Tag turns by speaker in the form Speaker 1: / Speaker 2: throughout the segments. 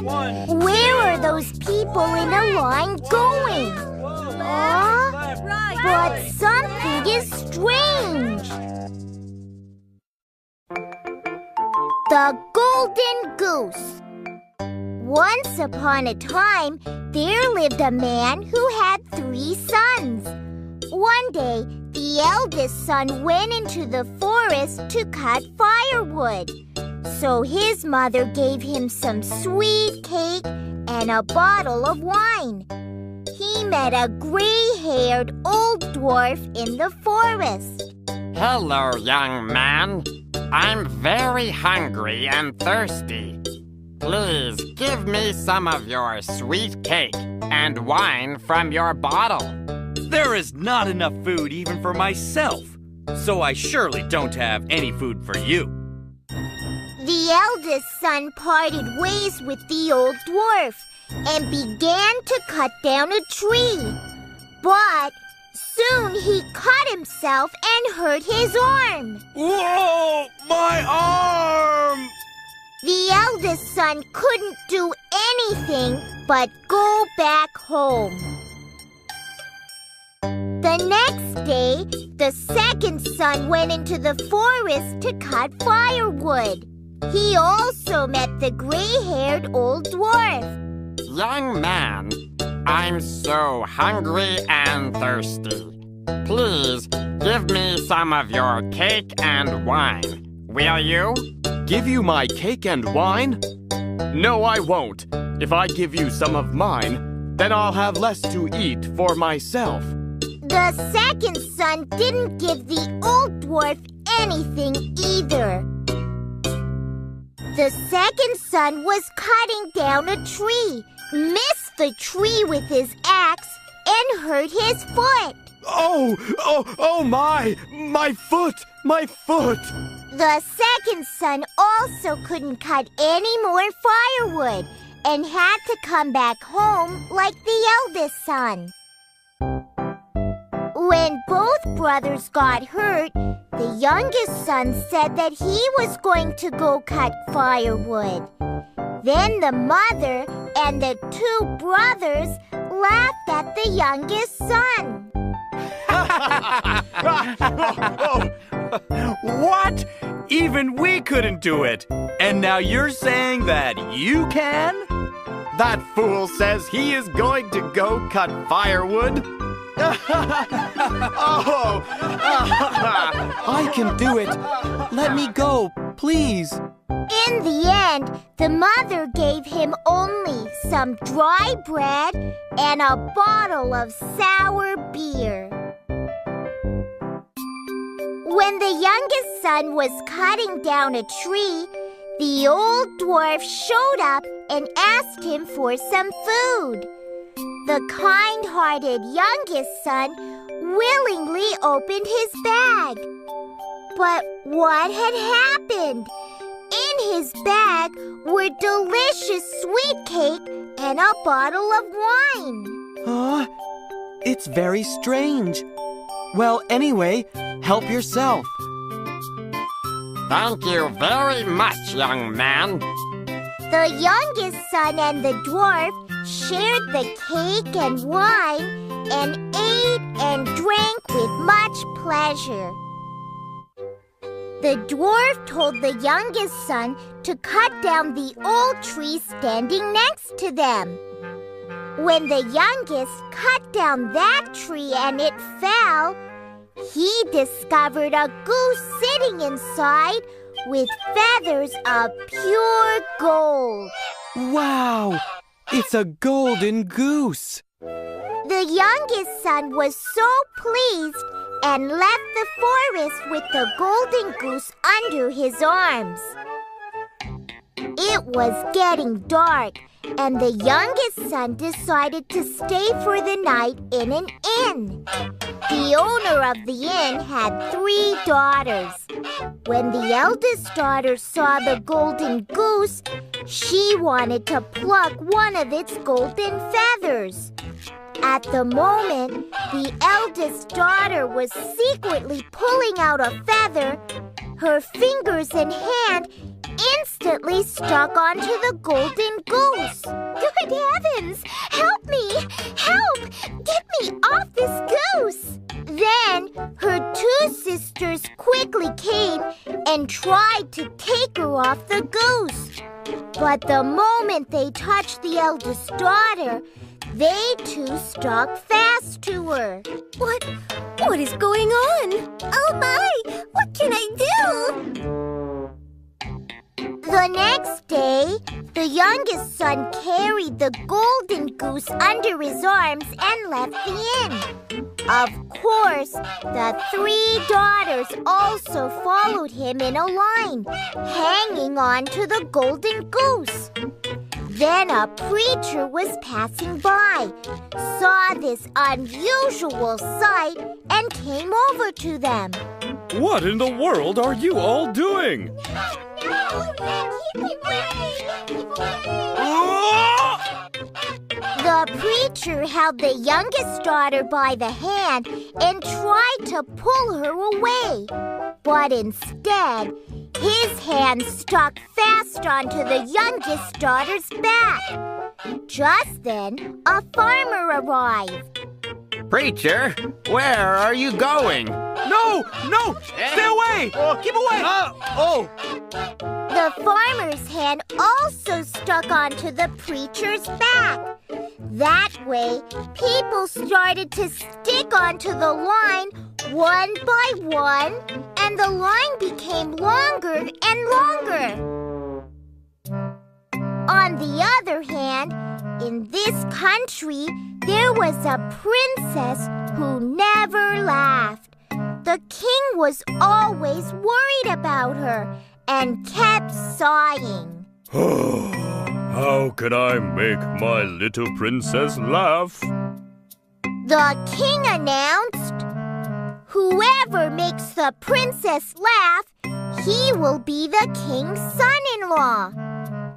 Speaker 1: Where are those people in a line going? But something is strange. The Golden Goose. Once upon a time, there lived a man who had 3 sons. One day, the eldest son went into the forest to cut firewood. So his mother gave him some sweet cake and a bottle of wine. He met a gray-haired old dwarf in the forest.
Speaker 2: Hello, young man. I'm very hungry and thirsty. Please give me some of your sweet cake and wine from your bottle.
Speaker 3: There is not enough food even for myself, so I surely don't have any food for you.
Speaker 1: The eldest son parted ways with the old dwarf and began to cut down a tree. But soon he cut himself and hurt his arm.
Speaker 3: Whoa! My arm!
Speaker 1: The eldest son couldn't do anything but go back home. The next day, the second son went into the forest to cut firewood. He also met the gray-haired old dwarf.
Speaker 2: Young man, I'm so hungry and thirsty. Please give me some of your cake and wine. Will you?
Speaker 4: Give you my cake and wine? No, I won't. If I give you some of mine, then I'll have less to eat for myself.
Speaker 1: The second son didn't give the old dwarf anything either. The second son was cutting down a tree, missed the tree with his axe, and hurt his foot.
Speaker 4: Oh, my foot, my foot.
Speaker 1: The second son also couldn't cut any more firewood and had to come back home like the eldest son. When both brothers got hurt, the youngest son said that he was going to go cut firewood. Then the mother and the 2 brothers laughed at the youngest son.
Speaker 3: What? Even we couldn't do it. And now you're saying that you can?
Speaker 4: That fool says he is going to go cut firewood. I can do it. Let me go, please.
Speaker 1: In the end, the mother gave him only some dry bread and a bottle of sour beer. When the youngest son was cutting down a tree, the old dwarf showed up and asked him for some food. The kind-hearted youngest son willingly opened his bag. But what had happened? In his bag were delicious sweet cake and a bottle of wine.
Speaker 4: It's very strange. Well, anyway, help yourself.
Speaker 2: Thank you very much, young man.
Speaker 1: The youngest son and the dwarf shared the cake and wine and ate and drank with much pleasure. The dwarf told the youngest son to cut down the old tree standing next to them. When the youngest cut down that tree and it fell, he discovered a goose sitting inside with feathers of pure gold.
Speaker 4: Wow! It's a golden goose.
Speaker 1: The youngest son was so pleased and left the forest with the golden goose under his arms. It was getting dark, and the youngest son decided to stay for the night in an inn. The owner of the inn had 3 daughters. When the eldest daughter saw the golden goose, she wanted to pluck one of its golden feathers. At the moment, the eldest daughter was secretly pulling out a feather. Her fingers and hand instantly stuck onto the golden goose. Good heavens! Help me! Help! Get me off this goose! Then her two sisters quickly came and tried to take her off the goose. But the moment they touched the eldest daughter, they too stuck fast to her.
Speaker 5: What is going on? Oh my! What can I do?
Speaker 1: The next day, the youngest son carried the golden goose under his arms and left the inn. Of course, the three daughters also followed him in a line, hanging on to the golden goose. Then a preacher was passing by, saw this unusual sight, and came over to them.
Speaker 4: What in the world are you all doing?
Speaker 1: The preacher held the youngest daughter by the hand and tried to pull her away. But instead, his hand stuck fast onto the youngest daughter's back. Just then, a farmer arrived.
Speaker 2: Preacher, where are you going?
Speaker 3: No! Stay away! Keep away!
Speaker 1: The farmer's hand also stuck onto the preacher's back. That way, people started to stick onto the line one by one, and the line became longer and longer. On the other hand, in this country, there was a princess who never laughed. The king was always worried about her and kept sighing.
Speaker 4: How can I make my little princess laugh?
Speaker 1: The king announced, "Whoever makes the princess laugh, he will be the king's son-in-law."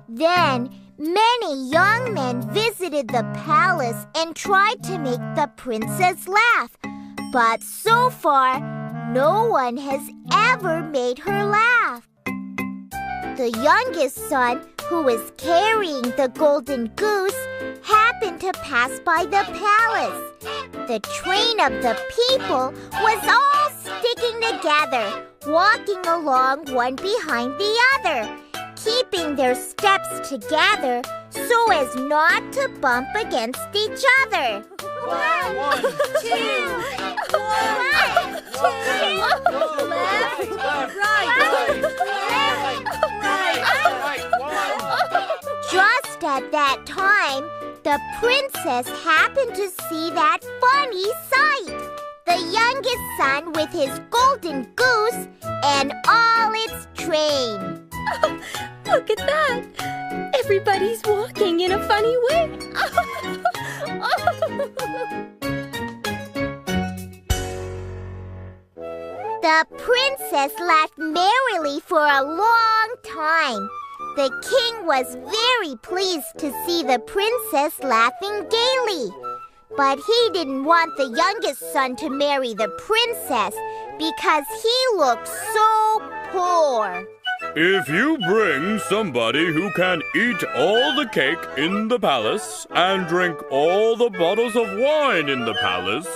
Speaker 1: Then many young men visited the palace and tried to make the princess laugh. But so far, no one has ever made her laugh. The youngest son, who was carrying the golden goose, happened to pass by the palace. The train of the people was all sticking together, walking along one behind the other, keeping their steps together so as not to bump against each other. One, two, one, two, left, right, Just at that time, the princess happened to see that funny sight. The youngest son with his golden goose and all its train.
Speaker 5: Look at that! Everybody's walking in a funny way.
Speaker 1: The princess laughed merrily for a long time. The king was very pleased to see the princess laughing gaily. But he didn't want the youngest son to marry the princess because he looked so poor.
Speaker 4: If you bring somebody who can eat all the cake in the palace and drink all the bottles of wine in the palace,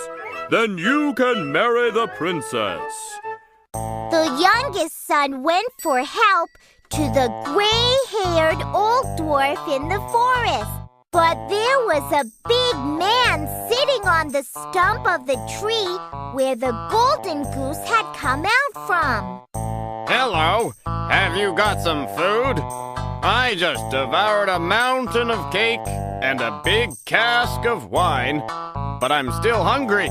Speaker 4: then you can marry the princess.
Speaker 1: The youngest son went for help to the gray-haired old dwarf in the forest. But there was a big man sitting on the stump of the tree where the golden goose had come out from.
Speaker 2: Hello, have you got some food? I just devoured a mountain of cake and a big cask of wine, but I'm still hungry.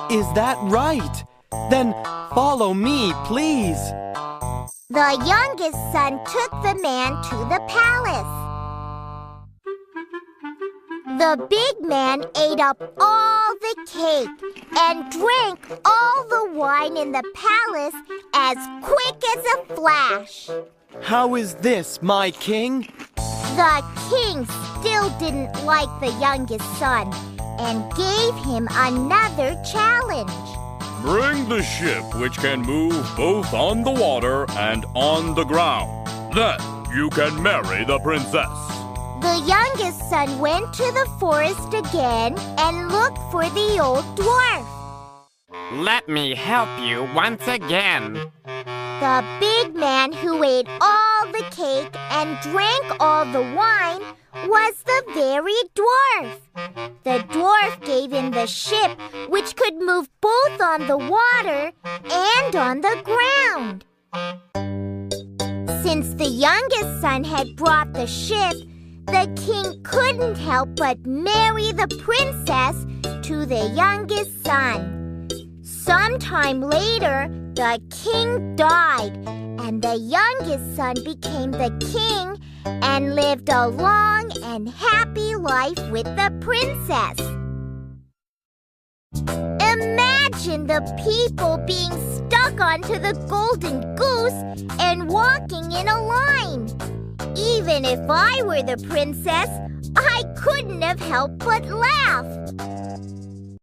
Speaker 6: Is that right? Then follow me, please.
Speaker 1: The youngest son took the man to the palace. The big man ate up all the cake and drank all the wine in the palace as quick as a flash.
Speaker 6: How is this, my king?
Speaker 1: The king still didn't like the youngest son and gave him another challenge.
Speaker 4: Bring the ship which can move both on the water and on the ground. Then you can marry the princess.
Speaker 1: The youngest son went to the forest again and looked for the old dwarf.
Speaker 2: Let me help you once again.
Speaker 1: The big man who ate all the cake and drank all the wine was the very dwarf. The dwarf gave him the ship, which could move both on the water and on the ground. Since the youngest son had brought the ship, the king couldn't help but marry the princess to the youngest son. Sometime later, the king died, and the youngest son became the king and lived a long and happy life with the princess. Imagine the people being stuck onto the Golden Goose and walking in a line. Even if I were the princess, I couldn't have helped but laugh.